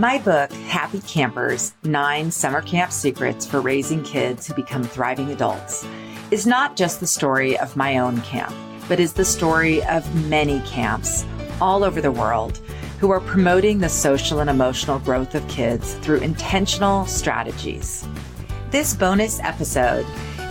My book, Happy Campers, 9 Summer Camp Secrets for Raising Kids Who Become Thriving Adults, is not just the story of my own camp, but is the story of many camps all over the world who are promoting the social and emotional growth of kids through intentional strategies. This bonus episode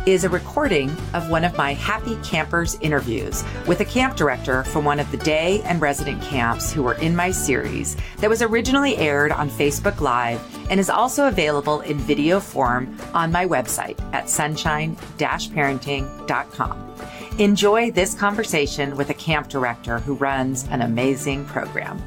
is a recording of one of my Happy Campers interviews with a camp director from one of the day and resident camps who were in my series that was originally aired on Facebook Live and is also available in video form on my website at sunshine-parenting.com. Enjoy this conversation with a camp director who runs an amazing program.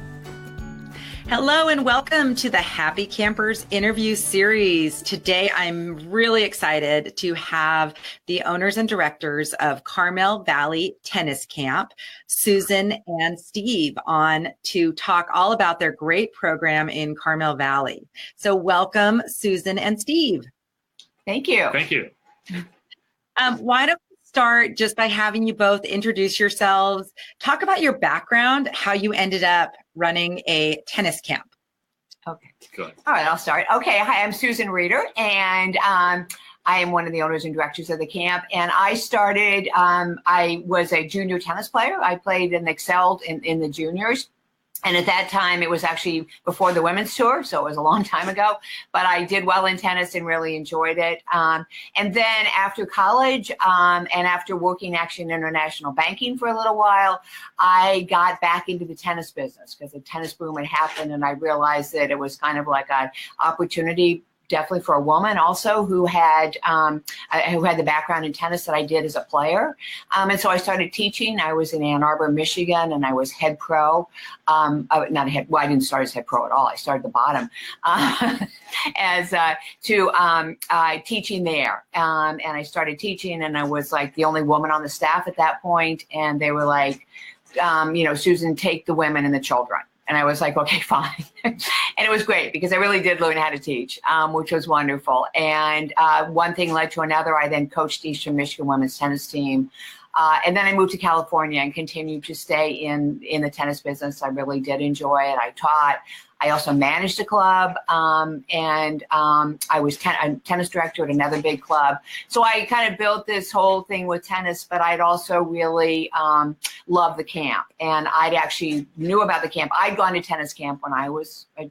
Hello and welcome to the Happy Campers interview series. Today, I'm really excited to have the owners and directors of Carmel Valley Tennis Camp, Susan and Steve, on to talk all about their great program in Carmel Valley. So welcome, Susan and Steve. Thank you. Thank you. Why don't we start just by having you both introduce yourselves, talk about your background, how you ended up running a tennis camp. Okay. Good. All right, I'll start. Okay. Hi, I'm Susan Reeder, and I am one of the owners and directors of the camp. And I started, I was a junior tennis player. I played and excelled in the juniors. And at that time, it was actually before the women's tour, so it was a long time ago. But I did well in tennis and really enjoyed it. And then after college and after working actually in international banking for a little while, I got back into the tennis business because the tennis boom had happened, and I realized that it was kind of like an opportunity, definitely for a woman also who had the background in tennis that I did as a player. And so I started teaching. I was in Ann Arbor, Michigan, and I was head pro. I didn't start as head pro at all. I started at the bottom teaching there. And I started teaching, and I was like the only woman on the staff at that point. And they were like, Susan, take the women and the children. And I was like, okay, fine. And it was great because I really did learn how to teach, which was wonderful. And one thing led to another. I then coached Eastern Michigan women's tennis team. And then I moved to California and continued to stay in the tennis business. I really did enjoy it. I taught. I also managed a club, and I was a tennis director at another big club. So I kind of built this whole thing with tennis, but I'd also really loved the camp. And I'd actually knew about the camp. I'd gone to tennis camp when I was a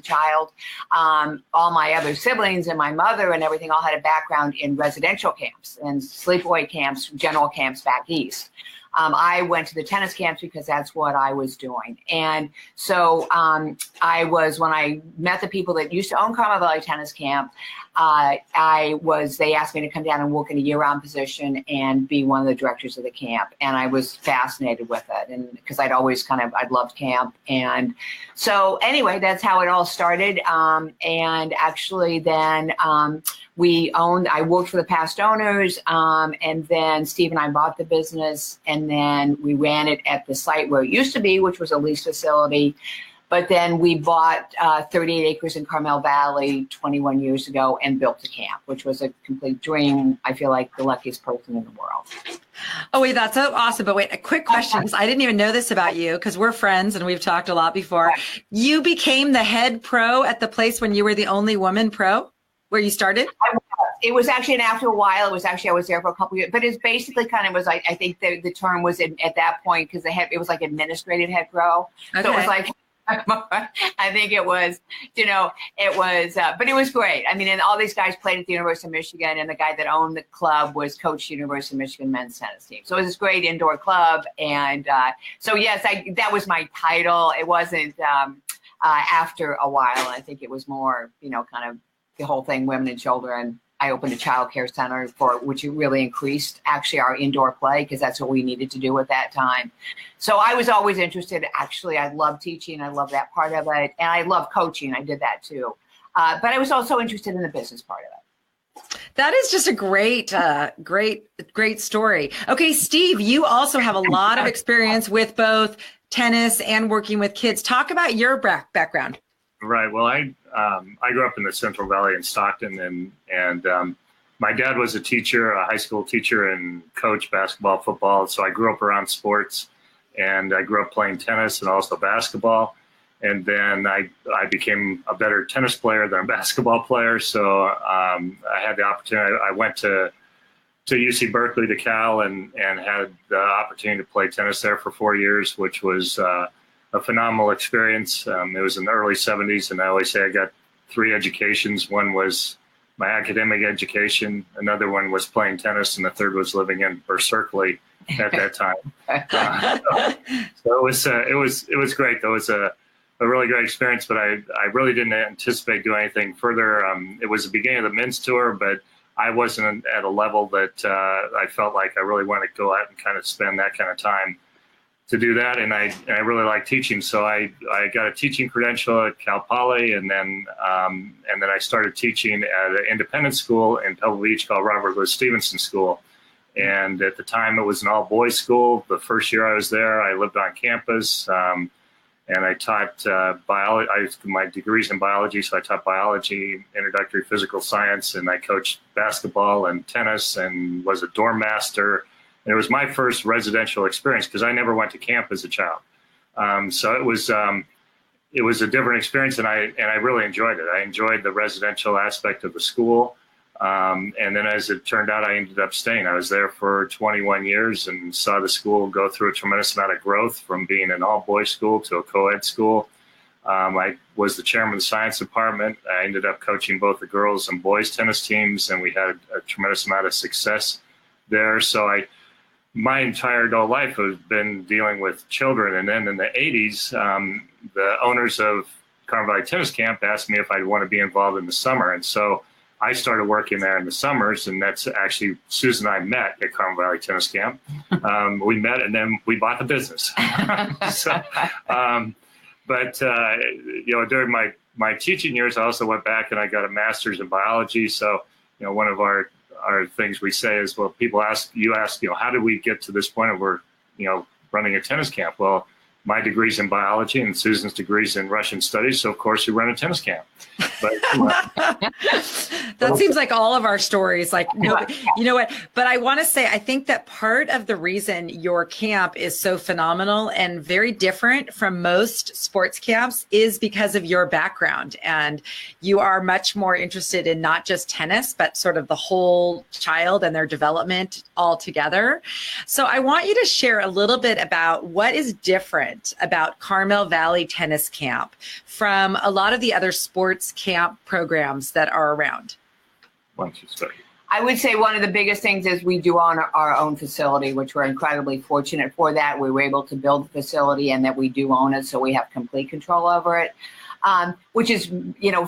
child. All my other siblings and my mother and everything all had a background in residential camps and sleepaway camps, general camps back east. I went to the tennis camps because that's what I was doing. And so when I met the people that used to own Carmel Valley Tennis Camp, they asked me to come down and work in a year-round position and be one of the directors of the camp. And I was fascinated with it, and because I'd loved camp. And so anyway, that's how it all started. And actually then I worked for the past owners, and then Steve and I bought the business, and then we ran it at the site where it used to be, which was a leased facility. But then we bought 38 acres in Carmel Valley 21 years ago and built a camp, which was a complete dream. I feel like the luckiest person in the world. Oh, wait, that's so awesome. But wait, a quick question, because I didn't even know this about you, because we're friends and we've talked a lot before. You became the head pro at the place when you were the only woman pro where you started? It was actually, and after a while, I was there for a couple of years, but it's basically kind of was like, I think the term was at that point, because it was like administrative head pro. Okay. So it was like, I think it was, but it was great. I mean, and all these guys played at the University of Michigan, and the guy that owned the club was coach University of Michigan men's tennis team. So it was this great indoor club. And so, yes, that was my title. It wasn't after a while. I think it was more, kind of the whole thing, women and children. I opened a child care center which really increased actually our indoor play, because that's what we needed to do at that time. So I was always interested. Actually, I love teaching. I love that part of it. And I love coaching. I did that too. But I was also interested in the business part of it. That is just a great story. Okay, Steve, you also have a lot of experience with both tennis and working with kids. Talk about your background. Right. Well, I grew up in the Central Valley in Stockton, and my dad was a teacher, a high school teacher, and coached basketball, football. So I grew up around sports, and I grew up playing tennis and also basketball. And then I became a better tennis player than a basketball player. So I had the opportunity. I went to UC Berkeley, to Cal, and had the opportunity to play tennis there for 4 years, which was a phenomenal experience. It was in the early 70s, and I always say I got 3 educations. One was my academic education, another one was playing tennis, and the third was living in Berkeley at that time. So it was great. It was a really great experience, but I really didn't anticipate doing anything further. It was the beginning of the men's tour, but I wasn't at a level that I felt like I really wanted to go out and kind of spend that kind of time to do that. And I really like teaching. So I got a teaching credential at Cal Poly, and then I started teaching at an independent school in Pebble Beach called Robert Louis Stevenson School. And at the time, it was an all-boys school. The first year I was there, I lived on campus, and I taught biology. My degree's in biology, so I taught biology, introductory physical science, and I coached basketball and tennis and was a dorm master. And it was my first residential experience because I never went to camp as a child. So it was a different experience, and I really enjoyed it. I enjoyed the residential aspect of the school. And then as it turned out, I ended up staying. I was there for 21 years and saw the school go through a tremendous amount of growth from being an all-boys school to a co-ed school. I was the chairman of the science department. I ended up coaching both the girls and boys tennis teams, and we had a tremendous amount of success there. So my entire adult life has been dealing with children. And then in the 80s, the owners of Carmel Valley Tennis Camp asked me if I'd want to be involved in the summer. And so I started working there in the summers, and that's actually Susan and I met at Carmel Valley Tennis Camp. We met, and then we bought the business. During my teaching years, I also went back and I got a master's in biology. So, one of our things we say is, well, people ask, how did we get to this point of we're, running a tennis camp? Well, my degree's in biology and Susan's degree's in Russian studies. So, of course, we run a tennis camp. But that seems like all of our stories. Like, no, you know what? But I want to say, I think that part of the reason your camp is so phenomenal and very different from most sports camps is because of your background. And you are much more interested in not just tennis, but sort of the whole child and their development all together. So I want you to share a little bit about what is different about Carmel Valley Tennis Camp from a lot of the other sports camp programs that are around. Once you start. I would say one of the biggest things is we do own our own facility, which we're incredibly fortunate for that. We were able to build the facility and that we do own it, so we have complete control over it, which is,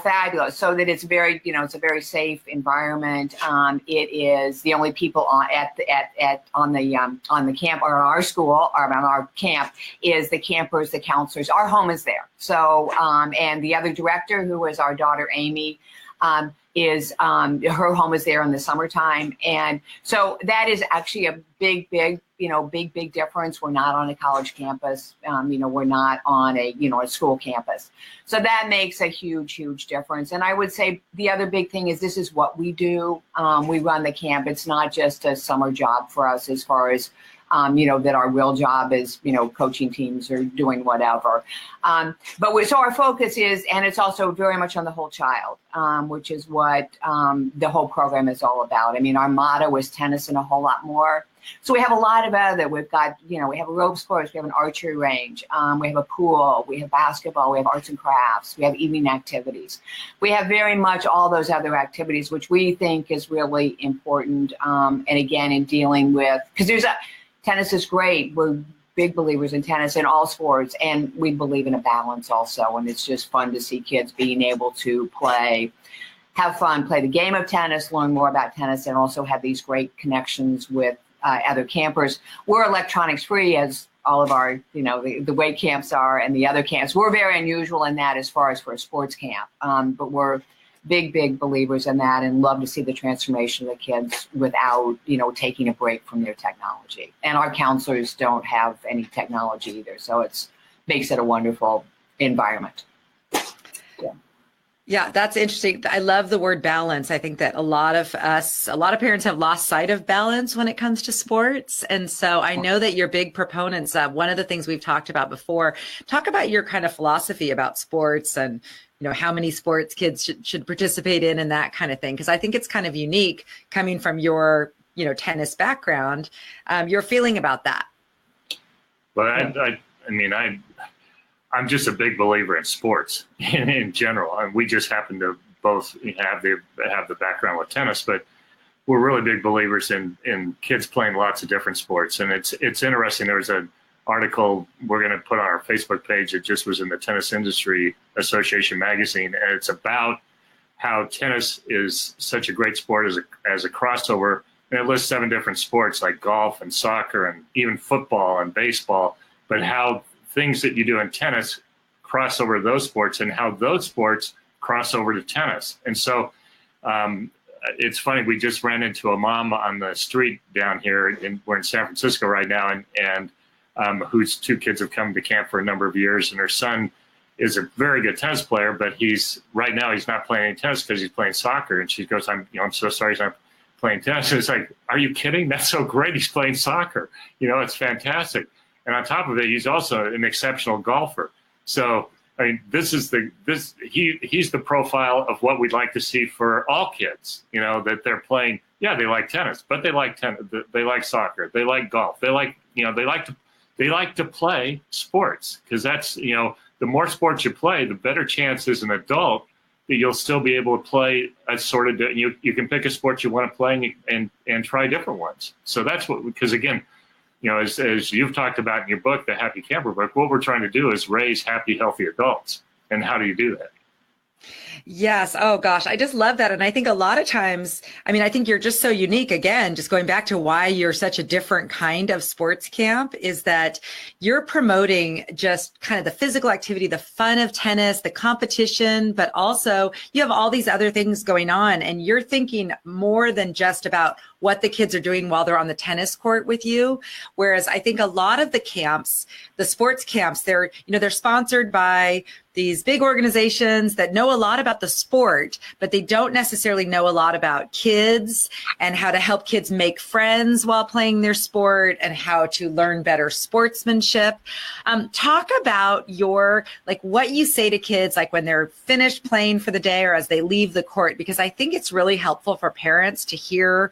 fabulous. So that it's very, it's a very safe environment. It is the only people on the camp or our school or on our camp is the campers, the counselors. Our home is there. So and the other director, who is our daughter Amy, is her home is there in the summertime. And so that is actually a big difference. We're not on a college campus. We're not on a school campus. So that makes a huge difference. And I would say the other big thing is this is what we do. We run the camp. It's not just a summer job for us as far as that our real job is, coaching teams or doing whatever. So our focus is, and it's also very much on the whole child, which is what the whole program is all about. I mean, our motto is tennis and a whole lot more. So we have a lot of other, we've got, we have a ropes course, we have an archery range, we have a pool, we have basketball, we have arts and crafts, we have evening activities. We have very much all those other activities, which we think is really important. And again, in dealing with, because tennis is great. We're big believers in tennis in all sports, and we believe in a balance also. And it's just fun to see kids being able to have fun, play the game of tennis, learn more about tennis, and also have these great connections with other campers. We're electronics free, as all of our, the way camps are and the other camps. We're very unusual in that as far as for a sports camp, but we're big believers in that and love to see the transformation of the kids without, taking a break from their technology. And our counselors don't have any technology either. So makes it a wonderful environment. Yeah, that's interesting. I love the word balance. I think that a lot of parents have lost sight of balance when it comes to sports. And so I know that you're big proponents of one of the things we've talked about before. Talk about your kind of philosophy about sports and, how many sports kids should participate in and that kind of thing. Because I think it's kind of unique coming from your, tennis background, your feeling about that. Well, I'm just a big believer in sports in general. And we just happen to both have the background with tennis, but we're really big believers in kids playing lots of different sports. And it's interesting. There was an article we're going to put on our Facebook page that just was in the Tennis Industry Association magazine, and it's about how tennis is such a great sport as a crossover. And it lists 7 different sports like golf and soccer and even football and baseball, but how things that you do in tennis cross over to those sports and how those sports cross over to tennis. And so it's funny, we just ran into a mom on the street down here, we're in San Francisco right now, and whose 2 kids have come to camp for a number of years, and her son is a very good tennis player, but right now he's not playing any tennis because he's playing soccer. And she goes, I'm so sorry he's not playing tennis. And it's like, are you kidding? That's so great. He's playing soccer. It's fantastic. And on top of it, he's also an exceptional golfer. So, he's the profile of what we'd like to see for all kids, that they're playing. Yeah, they like tennis, but they like tennis. They like soccer. They like golf. They like to play sports, because that's, the more sports you play, the better chance as an adult that you'll still be able to play you can pick a sport you want to play and try different ones. So that's because again, as you've talked about in your book, the Happy Camper book, what we're trying to do is raise happy, healthy adults. And how do you do that? Yes. Oh gosh. I just love that. And I think a lot of times, I think you're just so unique. Again, just going back to why you're such a different kind of sports camp is that you're promoting just kind of the physical activity, the fun of tennis, the competition, but also you have all these other things going on, and you're thinking more than just about what the kids are doing while they're on the tennis court with you. Whereas I think a lot of the camps, the sports camps, they're sponsored by these big organizations that know a lot about the sport, but they don't necessarily know a lot about kids and how to help kids make friends while playing their sport and how to learn better sportsmanship. Talk about what you say to kids, like when they're finished playing for the day or as they leave the court, because I think it's really helpful for parents to hear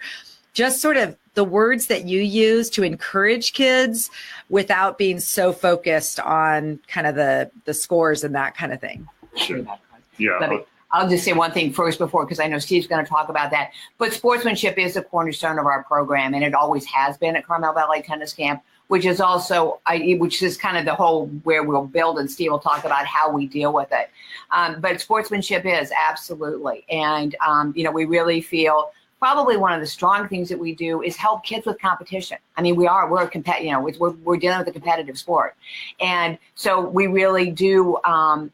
just sort of the words that you use to encourage kids without being so focused on kind of the scores and that kind of thing. Sure. Yeah. I'll just say one thing first because I know Steve's going to talk about that. But sportsmanship is the cornerstone of our program, and it always has been at Carmel Valley Tennis Camp, which is also, which is kind of the whole where we'll build, and Steve will talk about how we deal with it. But sportsmanship is absolutely. And, we really feel probably one of the strong things that we do is help kids with competition. We're a we're dealing with a competitive sport. And so we really do,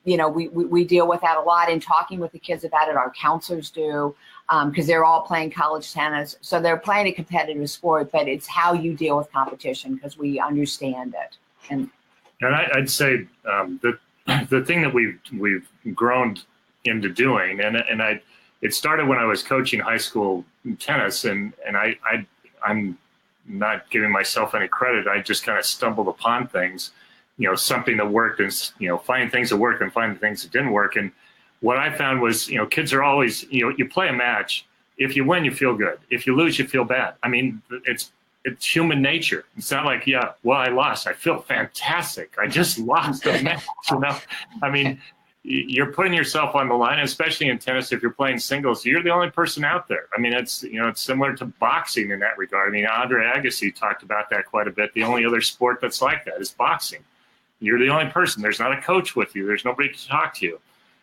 we deal with that a lot in talking with the kids about it. Our counselors do, because they're all playing college tennis. So they're playing a competitive sport, but it's how you deal with competition because we understand it. And I'd say the thing that we've grown into doing, it started when I was coaching high school tennis, and I'm not giving myself any credit. I just kind of stumbled upon things, something that worked, and finding things that worked and finding things that didn't work. And what I found was, kids are always, you play a match. If you win, you feel good. If you lose, you feel bad. It's human nature. It's not like, I lost. I feel fantastic. I just lost a match. You're putting yourself on the line, especially in tennis. If you're playing singles, you're the only person out there. It's similar to boxing in that regard. Andre Agassi talked about that quite a bit. The only other sport that's like that is boxing. You're the only person. There's not a coach with you. There's nobody to talk to you.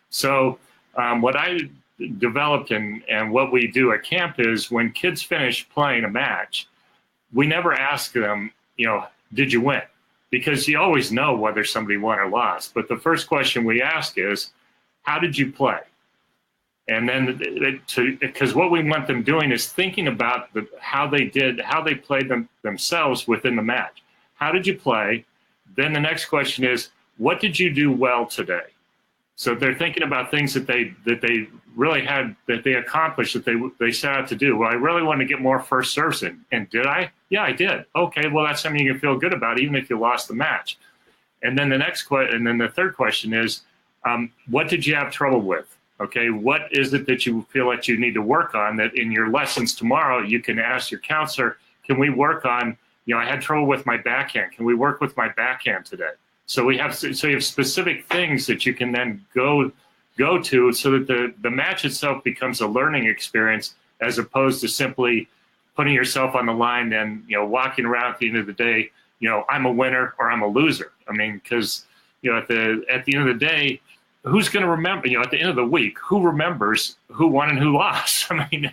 So what I developed and what we do at camp is when kids finish playing a match, we never ask them, did you win? Because you always know whether somebody won or lost. But the first question we ask is, how did you play? And then because what we want them doing is thinking about how they played themselves within the match. How did you play? Then the next question is, what did you do well today? So they're thinking about things that they really had, that they accomplished, that they set out to do. Well, I really want to get more first serves in. And did I? Yeah, I did. Okay, well, that's something you can feel good about, even if you lost the match. And then the third question is, what did you have trouble with? Okay, what is it that you feel like you need to work on, that in your lessons tomorrow you can ask your counselor, can we work on, I had trouble with my backhand. Can we work with my backhand today? So you have specific things that you can then go to, so that the match itself becomes a learning experience, as opposed to simply putting yourself on the line and walking around at the end of the day, I'm a winner or I'm a loser. I mean, because at the end of the day, who's going to remember? At the end of the week, who remembers who won and who lost? I mean,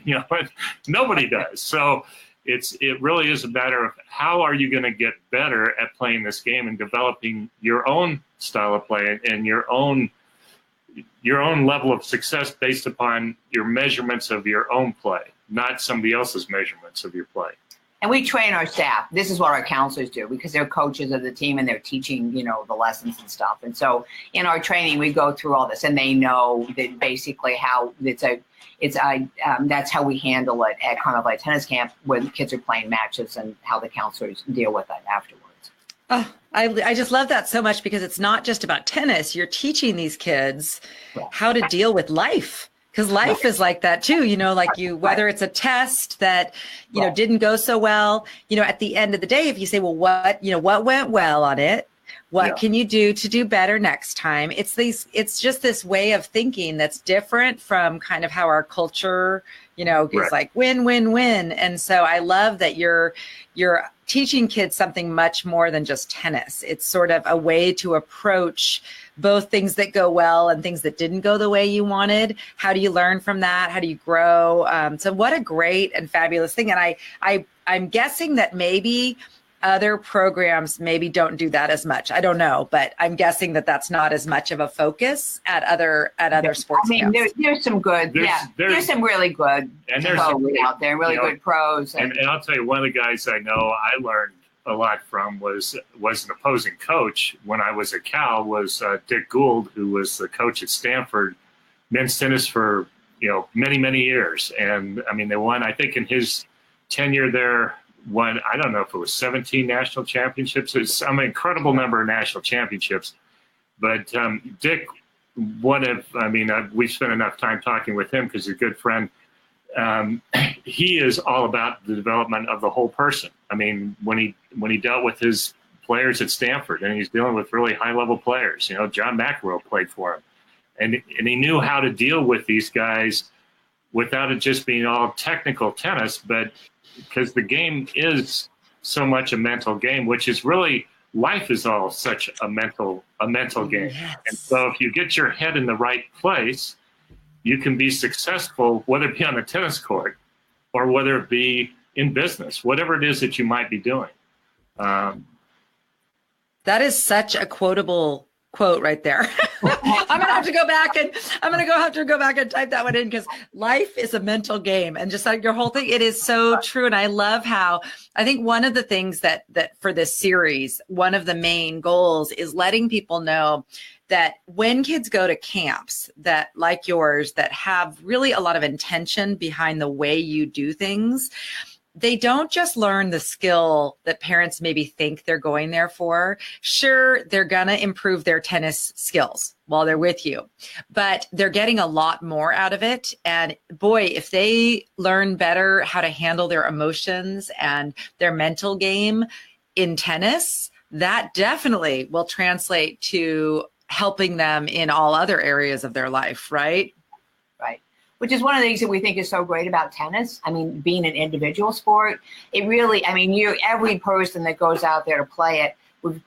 nobody does. So it really is a matter of how are you going to get better at playing this game and developing your own style of play and your own level of success based upon your measurements of your own play, not somebody else's measurements of your play. And we train our staff. This is what our counselors do, because they're coaches of the team and they're teaching, the lessons and stuff. And so in our training, we go through all this, and they know that basically how that's how we handle it at Carmel Valley Tennis Camp when kids are playing matches, and how the counselors deal with it afterwards. Oh, I just love that so much, because it's not just about tennis. You're teaching these kids how to deal with life. Because life is like that too, whether it's a test that, didn't go so well, at the end of the day, if you say, well, what went well on it? What can you do to do better next time? It's just this way of thinking that's different from kind of how our culture, is like win, win, win. And so I love that you're teaching kids something much more than just tennis. It's sort of a way to approach both things that go well and things that didn't go the way you wanted. How do you learn from that? How do you grow? So what a great and fabulous thing. And I'm guessing that maybe other programs maybe don't do that as much. I don't know, but I'm guessing that that's not as much of a focus at other sports camps. There's some good, there's some really good and out there, really good pros. And I'll tell you, one of the guys I know I learned a lot from was an opposing coach when I was at Cal, was Dick Gould, who was the coach at Stanford men's tennis for many, many years. And I mean, they won, I think in his tenure there, won, I don't know if it was 17 national championships. It's some incredible number of national championships. But Dick, we've spent enough time talking with him because he's a good friend. He is all about the development of the whole person. I mean, when he dealt with his players at Stanford, and he's dealing with really high-level players, John McEnroe played for him. And he knew how to deal with these guys without it just being all technical tennis, but because the game is so much a mental game, which is really, life is all such a mental game. Yes. And so if you get your head in the right place, you can be successful, whether it be on the tennis court or whether it be in business, whatever it is that you might be doing. That is such a quotable quote right there. I'm gonna have to go back and type that one in, because life is a mental game, and just like your whole thing, it is so true. And I love how I think one of the things that for this series, one of the main goals is letting people know that when kids go to camps that like yours, that have really a lot of intention behind the way you do things, they don't just learn the skill that parents maybe think they're going there for. Sure, they're going to improve their tennis skills while they're with you, but they're getting a lot more out of it. And boy, if they learn better how to handle their emotions and their mental game in tennis, that definitely will translate to helping them in all other areas of their life, right? Right. Which is one of the things that we think is so great about tennis. I mean, being an individual sport, it really, every person that goes out there to play it, we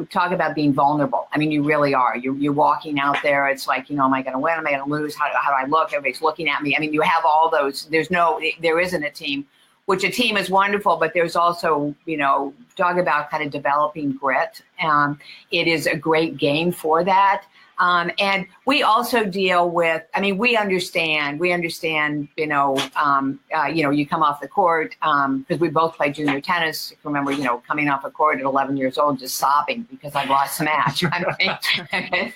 talk about being vulnerable. I mean, you really are. You're walking out there. It's like, am I going to win? Am I going to lose? How do I look? Everybody's looking at me. I mean, you have all those. There isn't a team, which a team is wonderful, but there's also, talk about kind of developing grit. It is a great game for that. And we also deal with, I mean, we understand, you know, you come off the court, because we both played junior tennis. Remember, you know, coming off a court at 11 years old, just sobbing because I lost a match. I mean,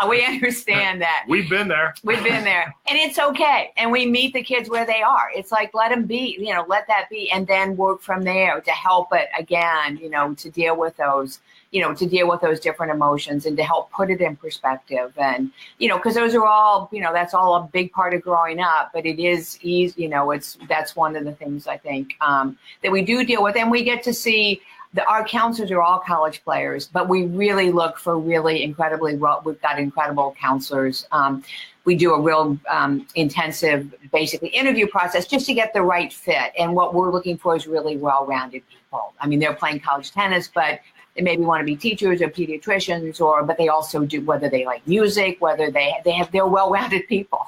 we understand that. We've been there. We've been there. And it's okay. And we meet the kids where they are. It's like, let them be, you know, let that be, and then work from there to help it again, you know, to deal with those, you know, to deal with those different emotions and to help put it in perspective. And, you know, because those are all, you know, that's all a big part of growing up, but it is easy, you know, that's one of the things I think that we do deal with. And we get to see our counselors are all college players, but we really look for really incredibly well, we've got incredible counselors. We do a real intensive, basically, interview process just to get the right fit. And what we're looking for is really well-rounded people. I mean, they're playing college tennis, but they maybe want to be teachers or pediatricians, but they also do, whether they like music, whether they're well-rounded people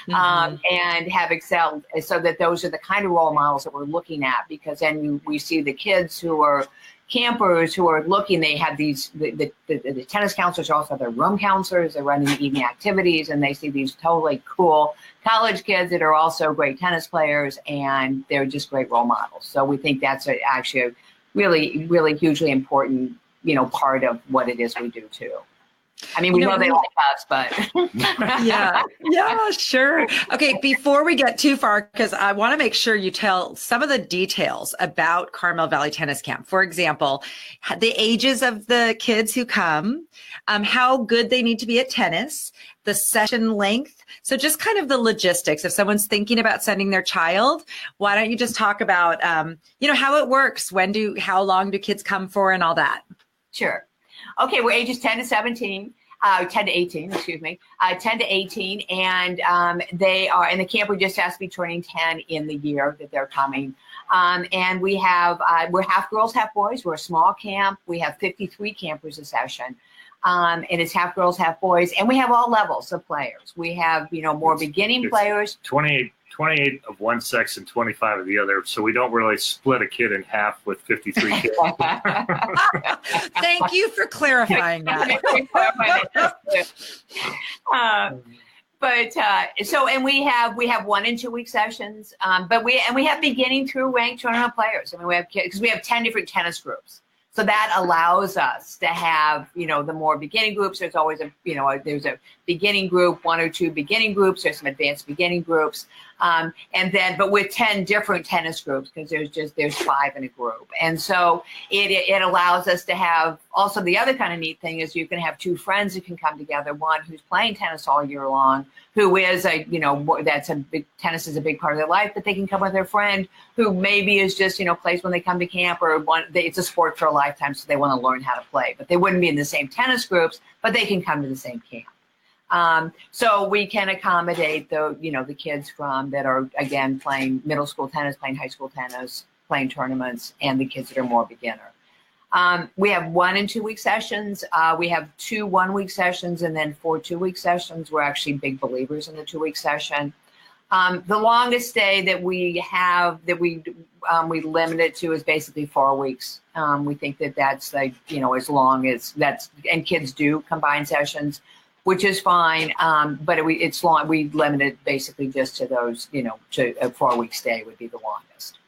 and have excelled. So that those are the kind of role models that we're looking at, because then we see the kids who are campers who are looking, they have these, the tennis counselors also have their room counselors, they're running the evening activities, and they see these totally cool college kids that are also great tennis players, and they're just great role models. So we think that's actually a really, really hugely important, you know, part of what it is we do too. I mean, we know they like us, but yeah, sure. Okay, before we get too far, because I want to make sure you tell some of the details about Carmel Valley Tennis Camp. For example, the ages of the kids who come, how good they need to be at tennis, the session length. So just kind of the logistics. If someone's thinking about sending their child, why don't you just talk about, you know, how it works? How long do kids come for and all that? Sure. Okay, we're ages 10 to 17, 10 to 18, excuse me, 10 to 18. And they are, and the camper just has to be turning 10 in the year that they're coming. And we have, we're half girls, half boys. We're a small camp. We have 53 campers a session. And it's half girls, half boys. And we have all levels of players. We have, you know, more beginning players. 28 of one sex and 25 of the other. So we don't really split a kid in half with 53 kids. Thank you for clarifying that. And we have 1 and 2 week sessions, but we have beginning through ranked tournament players. I mean, we have kids, because we have 10 different tennis groups. So that allows us to have, you know, the more beginning groups. There's always there's a beginning group, 1 or 2 beginning groups. There's some advanced beginning groups. But with 10 different tennis groups, because there's 5 in a group. And so it allows us to have, also the other kind of neat thing is you can have 2 friends who can come together, one who's playing tennis all year long, who is tennis is a big part of their life, but they can come with their friend who maybe is just, you know, plays when they come to camp, or it's a sport for a lifetime, so they want to learn how to play, but they wouldn't be in the same tennis groups, but they can come to the same camp. So we can accommodate the kids that are, again, playing middle school tennis, playing high school tennis, playing tournaments, and the kids that are more beginner. We have 1 and 2 week sessions. We have 2 1-week sessions and then 4 2-week sessions. We're actually big believers in the 2-week session. The longest day that we have that we limit it to is basically 4 weeks. We think that's like, you know, as long as that's, and kids do combine sessions, which is fine. But it's long. We limit it basically just to those, you know, to a 4-week stay would be the longest.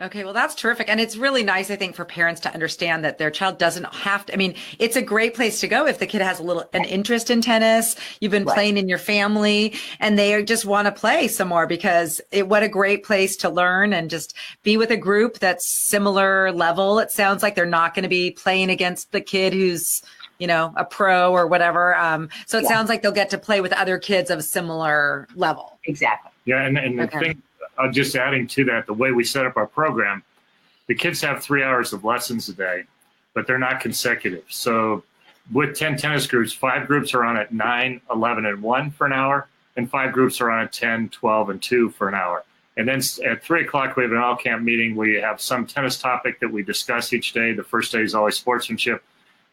Okay, well, that's terrific. And it's really nice, I think, for parents to understand that their child doesn't have to. I mean, it's a great place to go if the kid has an interest in tennis, you've been playing in your family, and they just want to play some more, because what a great place to learn and just be with a group that's similar level. It sounds like they're not going to be playing against the kid who's, you know, a pro or whatever. So it sounds like they'll get to play with other kids of a similar level. Exactly. Yeah, and the thing, just adding to that, the way we set up our program, the kids have 3 hours of lessons a day, but they're not consecutive. So with 10 tennis groups, 5 groups are on at 9, 11, and 1 for an hour, and 5 groups are on at 10, 12, and 2 for an hour. And then at 3 o'clock, we have an all-camp meeting. We have some tennis topic that we discuss each day. The first day is always sportsmanship.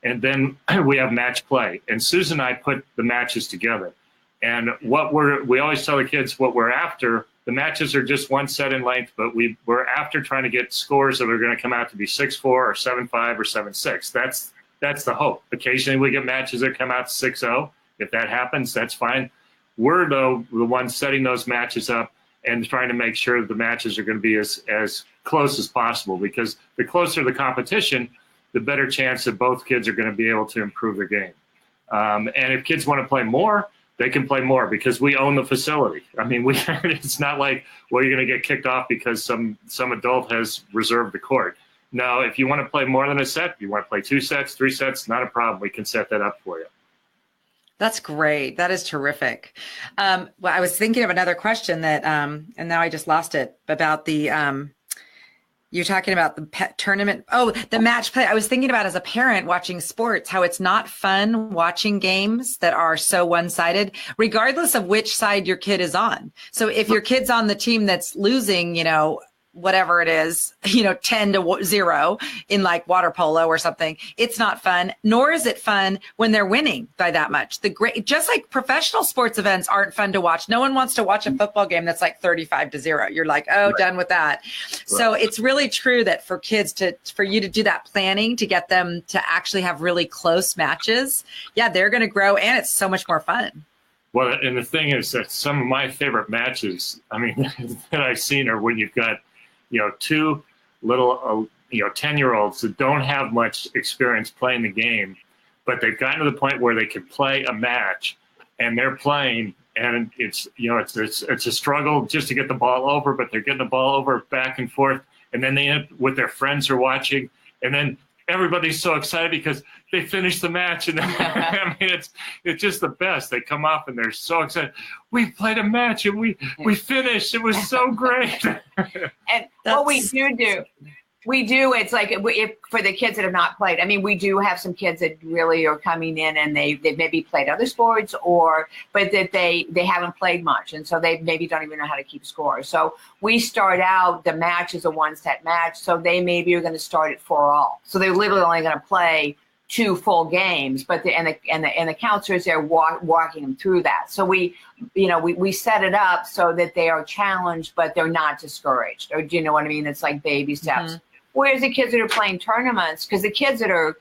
And then we have match play. And Susan and I put the matches together. And we always tell the kids what we're after. The matches are just 1 set in length, but we're after trying to get scores that are going to come out to be 6-4 or 7-5 or 7-6. that's the hope. Occasionally we get matches that come out 6-0. If that happens, that's fine. We're, though, the ones setting those matches up and trying to make sure that the matches are going to be as close as possible, because the closer the competition, the better chance that both kids are going to be able to improve their game. And if kids want to play more, they can play more because we own the facility. I mean, it's not like, well, you're going to get kicked off because some adult has reserved the court. No, if you want to play more than a set, you want to play 2 sets, 3 sets, not a problem. We can set that up for you. That's great. That is terrific. Well, I was thinking of another question that, and now I just lost it, about the, you're talking about the tournament. Oh, the match play. I was thinking about, as a parent watching sports, how it's not fun watching games that are so one-sided, regardless of which side your kid is on. So if your kid's on the team that's losing, whatever it is, 10-0 in like water polo or something, it's not fun, nor is it fun when they're winning by that much. Just like professional sports events aren't fun to watch. No one wants to watch a football game that's like 35-0. You're like, oh, right. Done with that. Right. So it's really true that for kids for you to do that planning to get them to actually have really close matches, yeah, they're going to grow, and it's so much more fun. Well, and the thing is that some of my favorite matches, I mean, that I've seen are when you've got, 2 little, 10-year-olds that don't have much experience playing the game, but they've gotten to the point where they can play a match, and they're playing, and it's a struggle just to get the ball over, but they're getting the ball over back and forth, and then they end up with their friends are watching, and then everybody's so excited because they finished the match, and I mean, it's just the best. They come off and they're so excited. We played a match and we finished. It was so great. And what we do, it's like if for the kids that have not played, I mean, we do have some kids that really are coming in and they've maybe played other sports but that they haven't played much. And so they maybe don't even know how to keep score. So we start out, the match is a 1-set match. So they maybe are going to start at 4-all. So they're literally only going to play 2 full games, but the counselors are walking them through that. So we set it up so that they are challenged, but they're not discouraged. Or do you know what I mean? It's like baby steps. Mm-hmm. Whereas the kids that are playing tournaments, because the kids that are,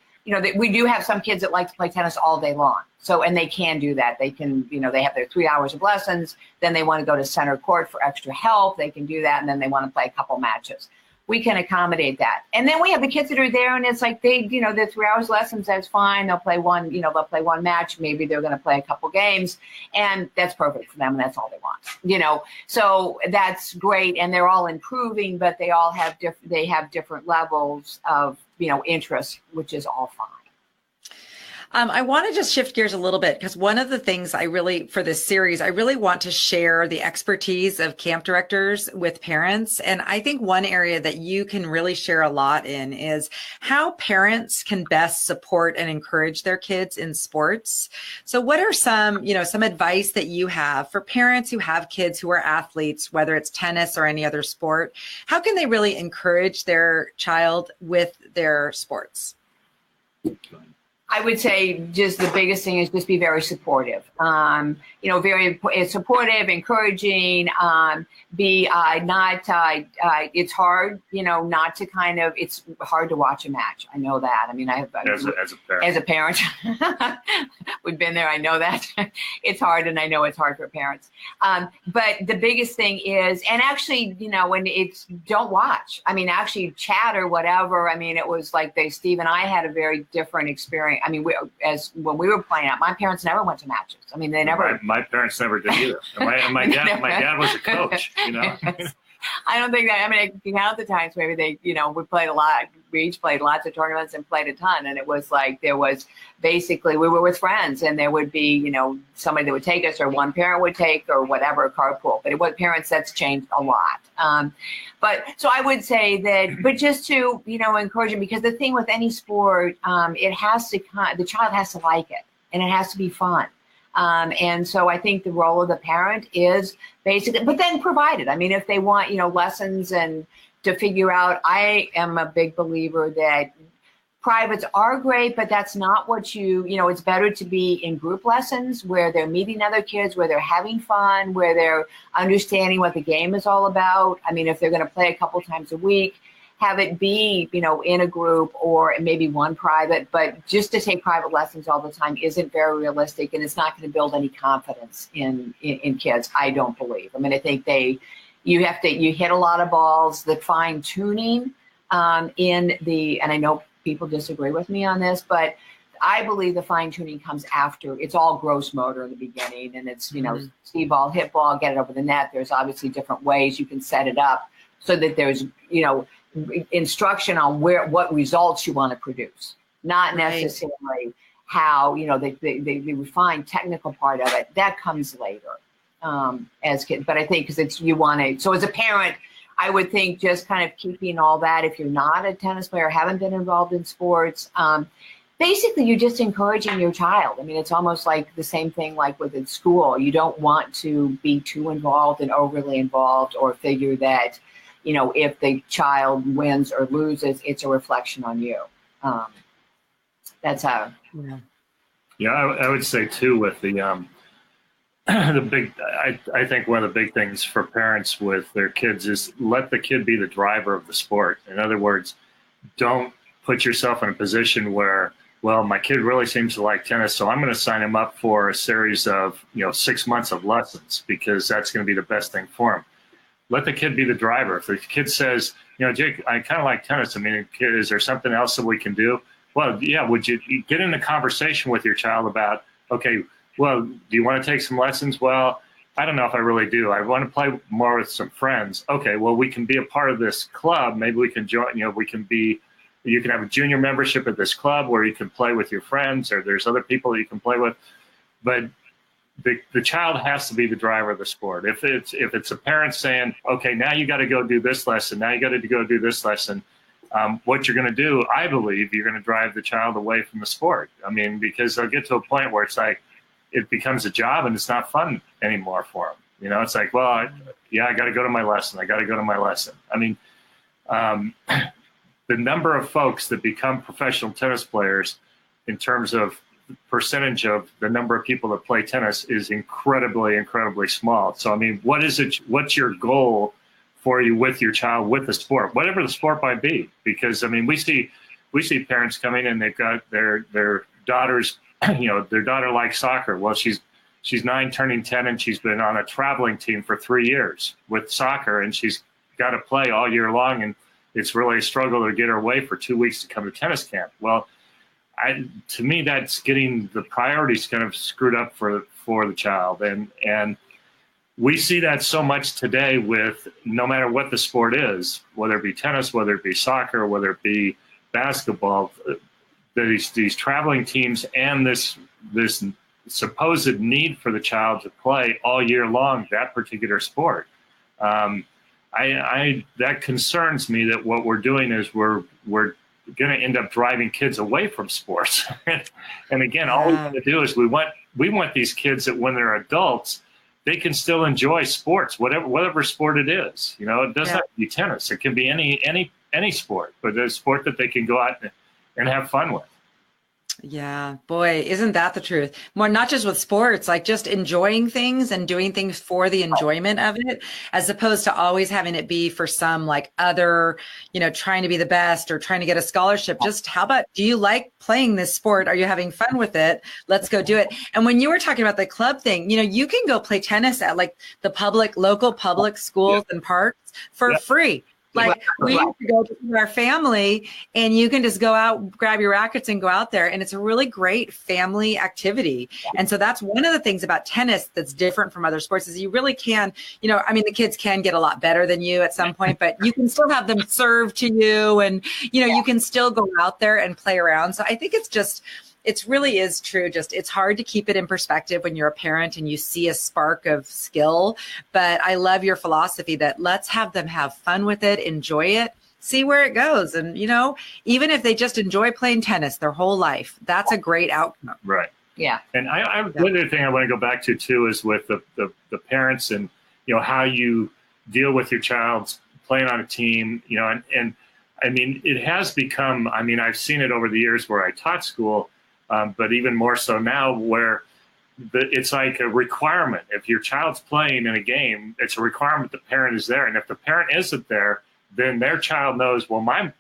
we do have some kids that like to play tennis all day long. So, and they can do that. They can, they have their 3 hours of lessons. Then they want to go to center court for extra help. They can do that. And then they want to play a couple matches. We can accommodate that. And then we have the kids that are there, and it's like their 3 hours lessons, that's fine. They'll play one, they'll play one match. Maybe they're going to play a couple games, and that's perfect for them. And that's all they want, so that's great. And they're all improving, but they all have different levels of, interest, which is all fine. I want to just shift gears a little bit, because one of the things for this series, I really want to share the expertise of camp directors with parents. And I think one area that you can really share a lot in is how parents can best support and encourage their kids in sports. So what are some advice that you have for parents who have kids who are athletes, whether it's tennis or any other sport? How can they really encourage their child with their sports? I would say just the biggest thing is just be very supportive. Very supportive, encouraging. Be not. It's hard, not to kind of. It's hard to watch a match. I know that. I mean, as a parent, we've been there. I know that it's hard, and I know it's hard for parents. But the biggest thing is, and actually, when it's don't watch. I mean, actually chat or whatever. I mean, it was like Steve and I had a very different experience. I mean, when we were playing out, my parents never went to matches. I mean, they never. My parents never did either. My dad was a coach. I don't think that. I mean, I can count the times maybe they, we played a lot. We each played lots of tournaments and played a ton. And it was like there was basically we were with friends, and there would be somebody that would take us, or one parent would take, or whatever, carpool. But it was parents. That's changed a lot. But so I would say that, but just to encourage them, because the thing with any sport, it has to the child has to like it, and it has to be fun. And so I think the role of the parent is basically, but then provided, I mean, if they want, lessons and to figure out, I am a big believer that privates are great, but that's not what it's better to be in group lessons where they're meeting other kids, where they're having fun, where they're understanding what the game is all about. I mean, if they're going to play a couple times a week, have it be, in a group or maybe one private, but just to take private lessons all the time isn't very realistic, and it's not going to build any confidence in kids, I don't believe. I mean, I think you hit a lot of balls. The fine tuning and I know people disagree with me on this, but I believe the fine tuning comes after. It's all gross motor in the beginning, and it's, see ball, hit ball, get it over the net. There's obviously different ways you can set it up so that there's, instruction on what results you want to produce, not necessarily how, the refined technical part of it. That comes later as kids. But I think because so as a parent, I would think just kind of keeping all that, if you're not a tennis player, haven't been involved in sports, basically you're just encouraging your child. I mean, it's almost like the same thing like within school. You don't want to be too involved and overly involved, or figure that, if the child wins or loses, it's a reflection on you. That's how. Yeah, I would say too with the big. I think one of the big things for parents with their kids is let the kid be the driver of the sport. In other words, don't put yourself in a position where, well, my kid really seems to like tennis, so I'm going to sign him up for a series of 6 months of lessons because that's going to be the best thing for him. Let the kid be the driver. If the kid says, Jake, I kind of like tennis. I mean, kid, is there something else that we can do? Well, yeah, would you get in a conversation with your child about, okay, well, do you want to take some lessons? Well, I don't know if I really do. I want to play more with some friends. Okay, well, we can be a part of this club. Maybe we can join, you can have a junior membership at this club where you can play with your friends, or there's other people that you can play with. But the child has to be the driver of the sport. If it's a parent saying, okay, now you got to go do this lesson, now you got to go do this lesson, what you're going to do, I believe, you're going to drive the child away from the sport. I mean, because they'll get to a point where it's like it becomes a job and it's not fun anymore for them. It's like, well, I got to go to my lesson. I got to go to my lesson. I mean, the number of folks that become professional tennis players in terms of percentage of the number of people that play tennis is incredibly, incredibly small. So, I mean, what's your goal for you with your child, with the sport, whatever the sport might be? Because, I mean, we see parents coming and they've got their daughters, their daughter likes soccer. Well, she's 9 turning 10 and she's been on a traveling team for 3 years with soccer, and she's got to play all year long. And it's really a struggle to get her away for 2 weeks to come to tennis camp. Well, to me, that's getting the priorities kind of screwed up for the child. And we see that so much today with no matter what the sport is, whether it be tennis, whether it be soccer, whether it be basketball, these traveling teams and this supposed need for the child to play all year long that particular sport. That concerns me that what we're doing is we're going to end up driving kids away from sports. And again, all we want to do is we want these kids that when they're adults, they can still enjoy sports, whatever sport it is. It doesn't have to be tennis. It can be any sport, but a sport that they can go out and have fun with. Yeah, boy, isn't that the truth? More not just with sports, like just enjoying things and doing things for the enjoyment of it, as opposed to always having it be for some like other, trying to be the best or trying to get a scholarship. Just how about, do you like playing this sport? Are you having fun with it? Let's go do it. And when you were talking about the club thing, you can go play tennis at like the local public schools and parks for free. Like we used to go with our family, and you can just go out, grab your rackets and go out there. And it's a really great family activity. And so that's one of the things about tennis that's different from other sports is you really can, the kids can get a lot better than you at some point, but you can still have them serve to you, and, you can still go out there and play around. So I think it really is true. Just it's hard to keep it in perspective when you're a parent and you see a spark of skill. But I love your philosophy that let's have them have fun with it, enjoy it, see where it goes. And, even if they just enjoy playing tennis their whole life, that's a great outcome. Right. Yeah. And one other thing I want to go back to, too, is with the parents and, how you deal with your child playing on a team, and I mean, it has become, I've seen it over the years where I taught school. But even more so now where it's like a requirement. If your child's playing in a game, it's a requirement the parent is there. And if the parent isn't there, then their child knows, well, my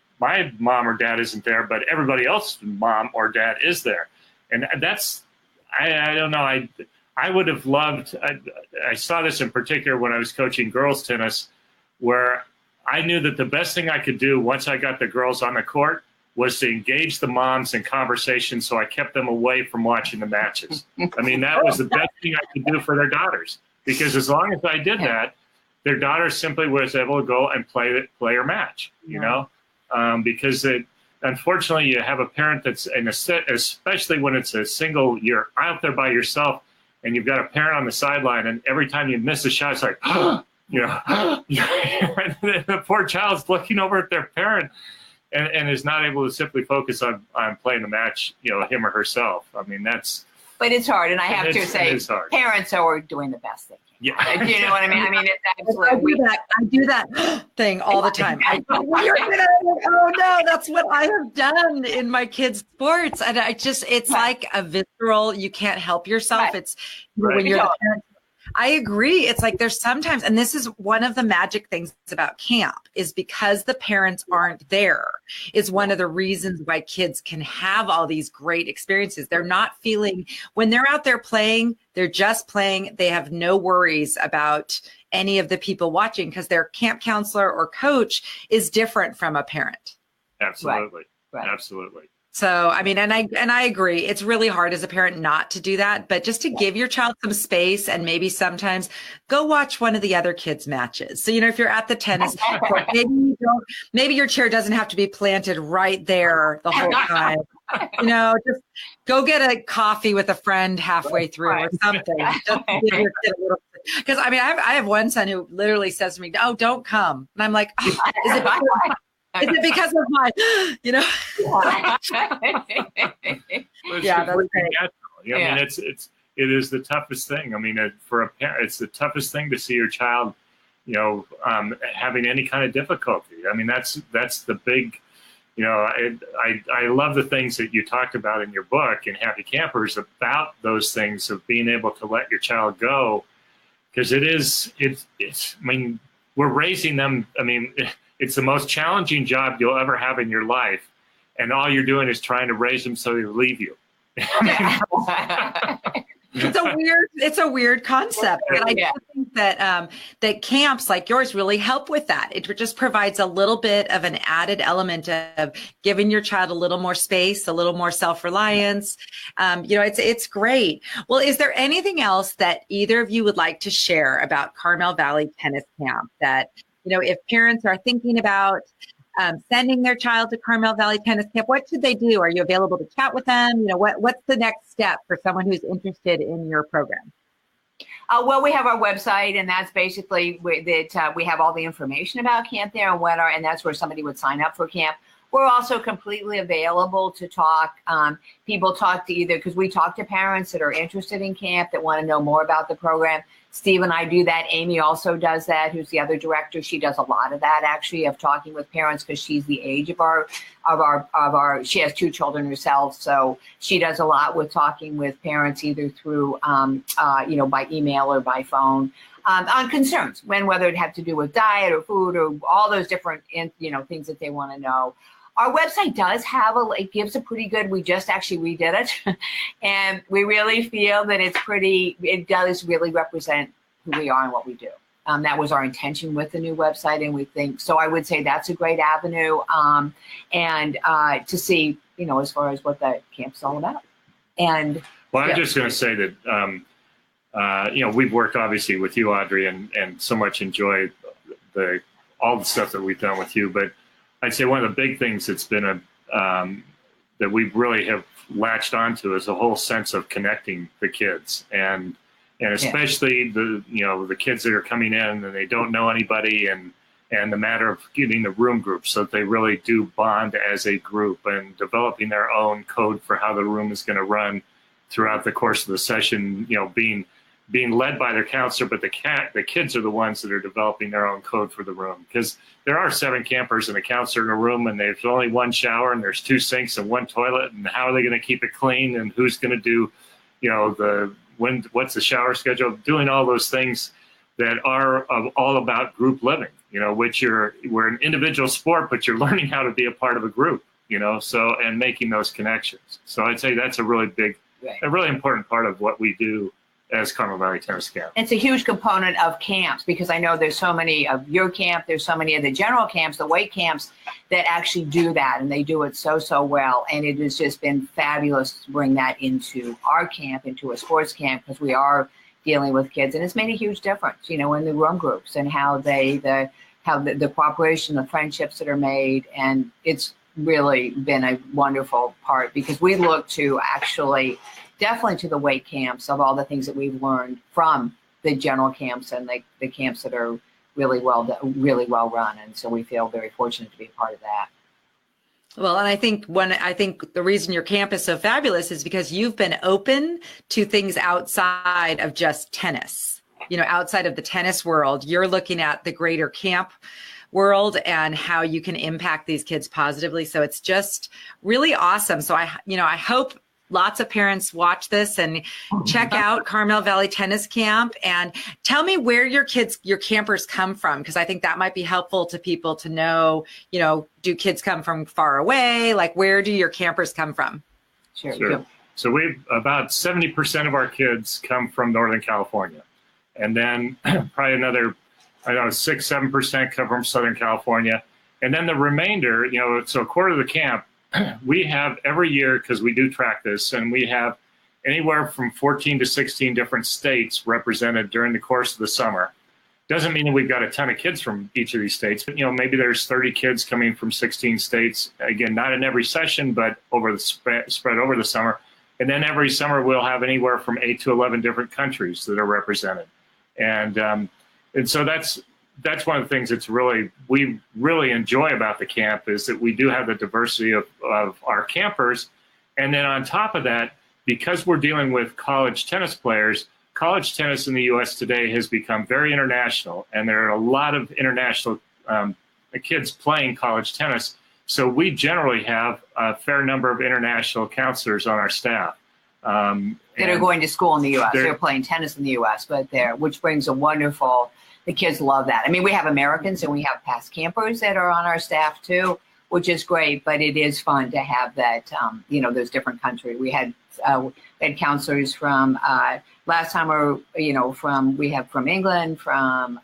mom or dad isn't there, but everybody else's mom or dad is there. And that's, I don't know, I would have loved, I saw this in particular when I was coaching girls tennis, where I knew that the best thing I could do once I got the girls on the court was to engage the moms in conversation, so I kept them away from watching the matches. I mean, that was the best thing I could do for their daughters, because as long as I did that, their daughter simply was able to go and play her match, you know, because unfortunately you have a parent that's, especially when it's a single, you're out there by yourself and you've got a parent on the sideline, and every time you miss a shot, it's like, you know, the poor child's looking over at their parent and is not able to simply focus on playing the match, you know, him or herself. I mean, but it's hard. And I have to say, parents are doing the best they can. Yeah. You know what I mean? I mean, it's absolutely. I do that thing all the time. Oh no, that's what I have done in my kids' sports. And it's like a visceral, you can't help yourself. Right. It's when you're the parent. I agree. It's like there's sometimes, and this is one of the magic things about camp, is because the parents aren't there, is one of the reasons why kids can have all these great experiences. They're not feeling, when they're out there playing, they're just playing. They have no worries about any of the people watching, because their camp counselor or coach is different from a parent. Absolutely. Right. Absolutely. So, I mean, and I agree. It's really hard as a parent not to do that, but just to give your child some space, and maybe sometimes go watch one of the other kids' matches. So, you know, if you're at the tennis court, maybe your chair doesn't have to be planted right there the whole time. You know, just go get a coffee with a friend halfway through or something. Just give your kid a little. Because I mean, I have one son who literally says to me, "Oh, don't come," and I'm like, is it because of my, you know? Yeah, that's great. I mean, it is the toughest thing. I mean, for a parent, it's the toughest thing to see your child, you know, having any kind of difficulty. I mean, that's the big, you know, I love the things that you talked about in your book in Happy Campers about those things of being able to let your child go, because it's. I mean, we're raising them. I mean. It's the most challenging job you'll ever have in your life, and all you're doing is trying to raise them so they leave you. It's a weird concept, but I do think that that camps like yours really help with that. It just provides a little bit of an added element of giving your child a little more space, a little more self-reliance. You know, it's great. Well, is there anything else that either of you would like to share about Carmel Valley Tennis Camp that, you know, if parents are thinking about sending their child to Carmel Valley Tennis Camp, what should they do? Are you available to chat with them? You know, what's the next step for someone who's interested in your program? Well, we have our website, and that's basically that we have all the information about camp there and that's where somebody would sign up for camp. We're also completely available to talk. People talk to because we talk to parents that are interested in camp, that want to know more about the program. Steve and I do that. Amy also does that, who's the other director. She does a lot of that, actually, of talking with parents, because she's the age of our. She has 2 children herself, so she does a lot with talking with parents, either through you know, by email or by phone, on concerns, whether it had to do with diet or food or all those different, you know, things that they want to know. Our website does have it gives a pretty good, we just actually redid it. And we really feel that it does really represent who we are and what we do. That was our intention with the new website. And we think, so I would say that's a great avenue. And to see, you know, as far as what the camp's all about. And well, I'm just going to say that, you know, we've worked obviously with you, Audrey, and so much enjoy all the stuff that we've done with you. But I'd say one of the big things that's been that we really have latched onto is a whole sense of connecting the kids, and especially the kids that are coming in and they don't know anybody, and the matter of getting the room group so that they really do bond as a group, and developing their own code for how the room is going to run throughout the course of the session. You know, being led by their counselor, but the kids are the ones that are developing their own code for the room, because there are 7 campers and a counselor in a room, and there's only 1 shower and there's 2 sinks and 1 toilet, and how are they going to keep it clean, and who's going to do, you know, what's the shower schedule, doing all those things that are all about group living. we're an individual sport, but you're learning how to be a part of a group, and making those connections. So I'd say that's a really important part of what we do as Carmel Valley Tennis Camp. It's a huge component of camps, because I know there's so many of your camp, there's so many of the general camps, the weight camps, that actually do that, and they do it so well. And it has just been fabulous to bring that into our camp, into a sports camp, because we are dealing with kids, and it's made a huge difference, in the run groups and how the cooperation, the friendships that are made. And it's really been a wonderful part, because we look to actually definitely to the weight camps of all the things that we've learned from the general camps and the camps that are really well run. And so we feel very fortunate to be a part of that. Well, and I think the reason your camp is so fabulous is because you've been open to things outside of just tennis, outside of the tennis world. You're looking at the greater camp world and how you can impact these kids positively. So it's just really awesome. So I hope lots of parents watch this and check out Carmel Valley Tennis Camp, and tell me where your campers come from, because I think that might be helpful to people to know, do kids come from far away? Like, where do your campers come from? Sure. So about 70% of our kids come from Northern California. And then probably another, 6-7% come from Southern California. And then the remainder, so a quarter of the camp, we have every year, because we do track this, and we have anywhere from 14 to 16 different states represented during the course of the summer. Doesn't mean that we've got a ton of kids from each of these states, but maybe there's 30 kids coming from 16 states. Again, not in every session, but over the spread over the summer. And then every summer we'll have anywhere from 8 to 11 different countries that are represented. And so that's one of the things we really enjoy about the camp, is that we do have the diversity of our campers. And then on top of that, because we're dealing with college tennis players, college tennis in the U.S. today has become very international, and there are a lot of international kids playing college tennis. So we generally have a fair number of international counselors on our staff. That are going to school in the U.S. They're playing tennis in the U.S., which brings the kids love that. I mean, we have Americans and we have past campers that are on our staff too, which is great, but it is fun to have that, those different countries. We had counselors from last summer, we have from England, from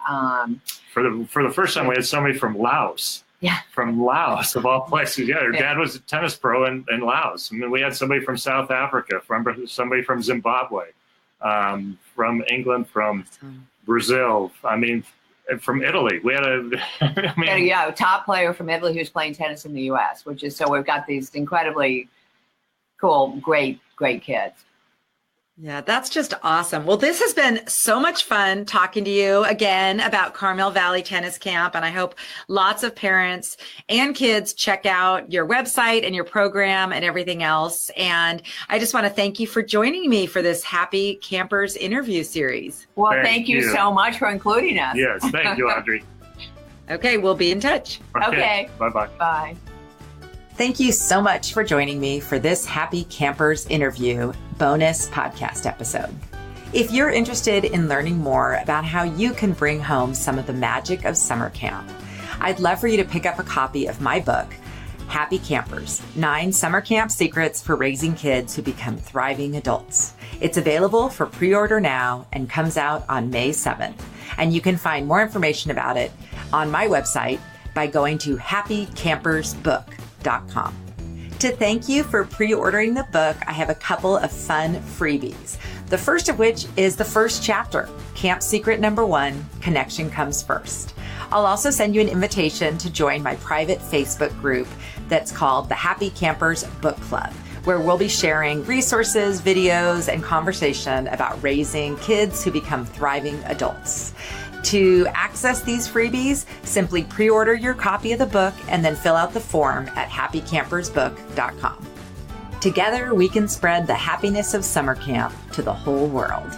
for the first time we had somebody from Laos. Yeah. From Laos, of all places. Yeah, her dad was a tennis pro in Laos. I mean, we had somebody from South Africa, somebody from Zimbabwe, from England, from Brazil. I mean, from Italy. We had a top player from Italy who's playing tennis in the U.S., which is, so we've got these incredibly cool, great kids. Yeah, that's just awesome. Well, this has been so much fun talking to you again about Carmel Valley Tennis Camp. And I hope lots of parents and kids check out your website and your program and everything else. And I just want to thank you for joining me for this Happy Campers interview series. Well, thank you so much for including us. Yes, thank you, Audrey. Okay, we'll be in touch. Okay. Bye-bye. Bye. Thank you so much for joining me for this Happy Campers interview bonus podcast episode. If you're interested in learning more about how you can bring home some of the magic of summer camp, I'd love for you to pick up a copy of my book, Happy Campers, 9 Summer Camp Secrets for Raising Kids Who Become Thriving Adults. It's available for pre-order now and comes out on May 7th. And you can find more information about it on my website by going to happycampersbook.com. To thank you for pre-ordering the book, I have a couple of fun freebies. The first of which is the first chapter, Camp Secret Number 1, Connection Comes First. I'll also send you an invitation to join my private Facebook group that's called the Happy Campers Book Club, where we'll be sharing resources, videos, and conversation about raising kids who become thriving adults. To access these freebies, simply pre-order your copy of the book and then fill out the form at happycampersbook.com. Together, we can spread the happiness of summer camp to the whole world.